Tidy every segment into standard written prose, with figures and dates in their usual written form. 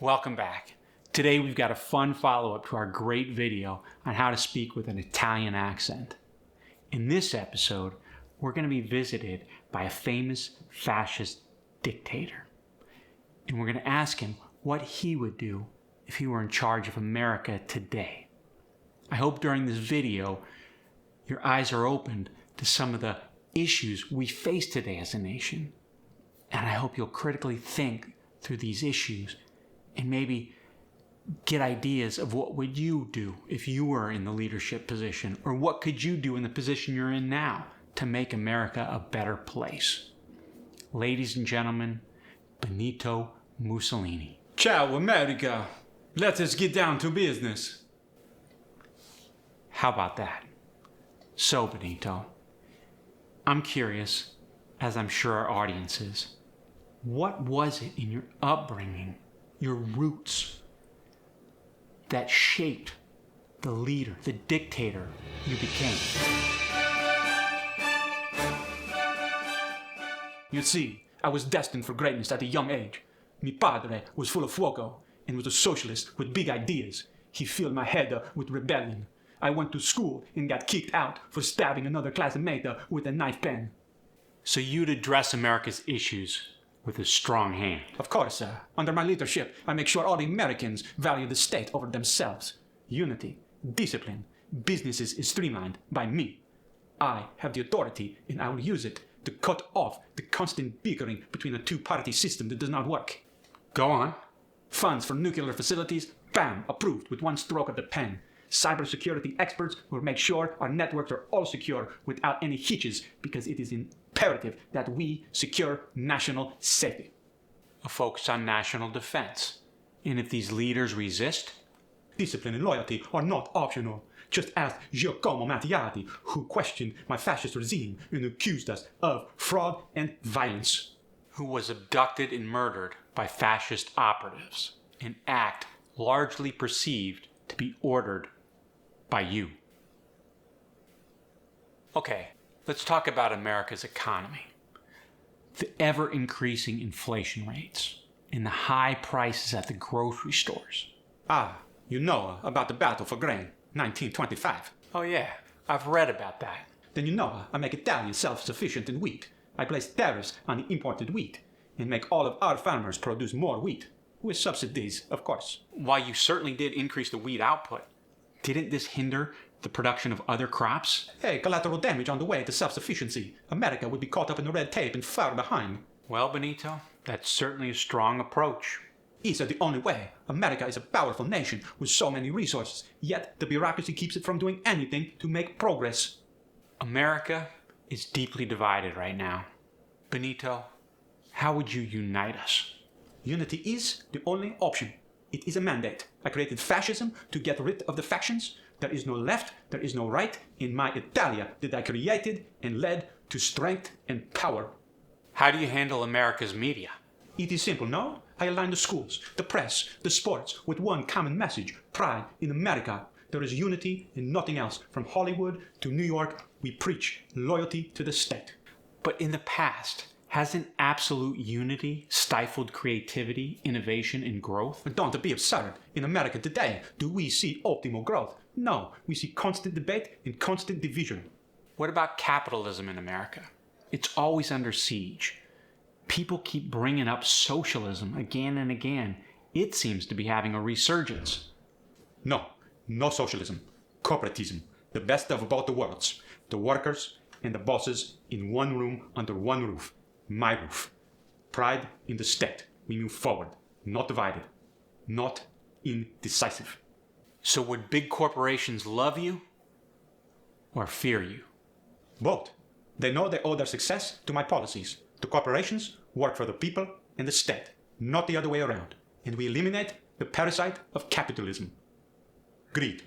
Welcome back. Today we've got a fun follow-up to our great video on how to speak with an Italian accent. In this episode, we're going to be visited by a famous fascist dictator. And we're going to ask him what he would do if he were in charge of America today. I hope during this video, your eyes are opened to some of the issues we face today as a nation. And I hope you'll critically think through these issues and maybe get ideas of what would you do if you were in the leadership position, or what could you do in the position you're in now to make America a better place. Ladies and gentlemen, Benito Mussolini. Ciao, America. Let us get down to business. How about that? So, Benito, I'm curious, as I'm sure our audience is, what was it in your upbringing, your roots, that shaped the leader, the dictator you became? You see, I was destined for greatness at a young age. Mi padre was full of fuoco and was a socialist with big ideas. He filled my head with rebellion. I went to school and got kicked out for stabbing another classmate with a knife pen. So you'd address America's issues with a strong hand. Of course, sir. Under my leadership, I make sure all the Americans value the state over themselves. Unity, discipline, businesses is streamlined by me. I have the authority and I will use it to cut off the constant bickering between a two-party system that does not work. Go on. Funds for nuclear facilities, bam, approved with one stroke of the pen. Cybersecurity experts will make sure our networks are all secure without any hitches, because it is imperative that we secure national safety. A focus on national defense. And if these leaders resist? Discipline and loyalty are not optional. Just ask Giacomo Matteotti, who questioned my fascist regime and accused us of fraud and violence. Who was abducted and murdered by fascist operatives, an act largely perceived to be ordered by you. Okay, let's talk about America's economy. The ever-increasing inflation rates and the high prices at the grocery stores. Ah, you know about the battle for grain, 1925. Oh yeah, I've read about that. Then you know I make Italia self-sufficient in wheat. I place tariffs on the imported wheat and make all of our farmers produce more wheat. With subsidies, of course. While you certainly did increase the wheat output, didn't this hinder the production of other crops? Hey, collateral damage on the way to self-sufficiency. America would be caught up in the red tape and far behind. Well, Benito, that's certainly a strong approach. Is it the only way? America is a powerful nation with so many resources, yet the bureaucracy keeps it from doing anything to make progress. America is deeply divided right now. Benito, how would you unite us? Unity is the only option. It is a mandate. I created fascism to get rid of the factions. There is no left, there is no right in my Italia that I created and led to strength and power. How do you handle America's media? It is simple, no? I align the schools, the press, the sports with one common message: pride in America. There is unity and nothing else. From Hollywood to New York, we preach loyalty to the state. But in the past, hasn't absolute unity stifled creativity, innovation, and growth? Don't be absurd. In America today, do we see optimal growth? No, we see constant debate and constant division. What about capitalism in America? It's always under siege. People keep bringing up socialism again and again. It seems to be having a resurgence. No socialism. Corporatism. The best of both the worlds. The workers and the bosses in one room under one roof. My roof. Pride in the state. We move forward, not divided, not indecisive. So would big corporations love you or fear you? Both. They know they owe their success to my policies. The corporations work for the people and the state, not the other way around. And we eliminate the parasite of capitalism. Greed.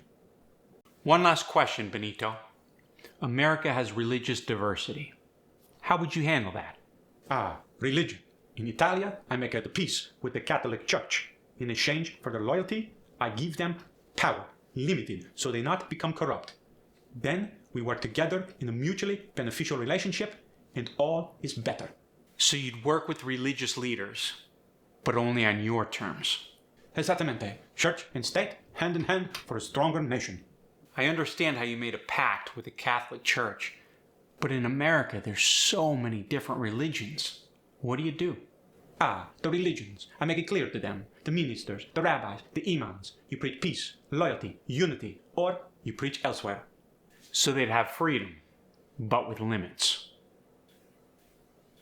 One last question, Benito. America has religious diversity. How would you handle that? Religion. In Italia, I make a peace with the Catholic Church. In exchange for their loyalty, I give them power, limited, so they not become corrupt. Then we work together in a mutually beneficial relationship, and all is better. So you'd work with religious leaders, but only on your terms. Exactamente. Church and state, hand in hand for a stronger nation. I understand how you made a pact with the Catholic Church, but in America there's so many different religions. What do you do? Ah, the religions. I make it clear to them. The ministers, the rabbis, the imams. You preach peace, loyalty, unity, or you preach elsewhere. So they'd have freedom, but with limits.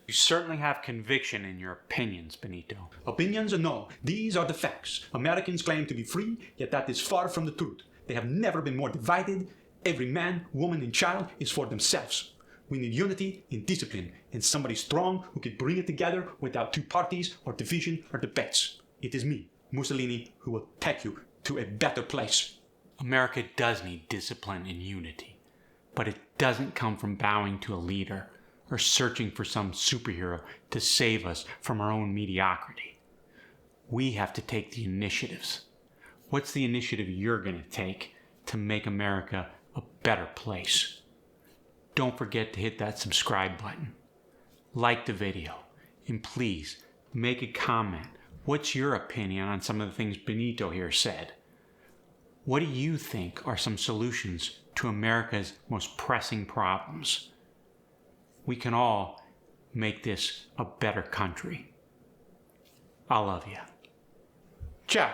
You certainly have conviction in your opinions, Benito. Opinions? No. These are the facts. Americans claim to be free, yet that is far from the truth. They have never been more divided. Every man, woman, and child is for themselves. We need unity and discipline, and somebody strong who can bring it together without two parties or division or debates. It is me, Mussolini, who will take you to a better place. America does need discipline and unity, but it doesn't come from bowing to a leader or searching for some superhero to save us from our own mediocrity. We have to take the initiatives. What's the initiative you're going to take to make America a better place? Don't forget to hit that subscribe button. Like the video, and please make a comment. What's your opinion on some of the things Benito here said? What do you think are some solutions to America's most pressing problems? We can all make this a better country. I love you. Ciao.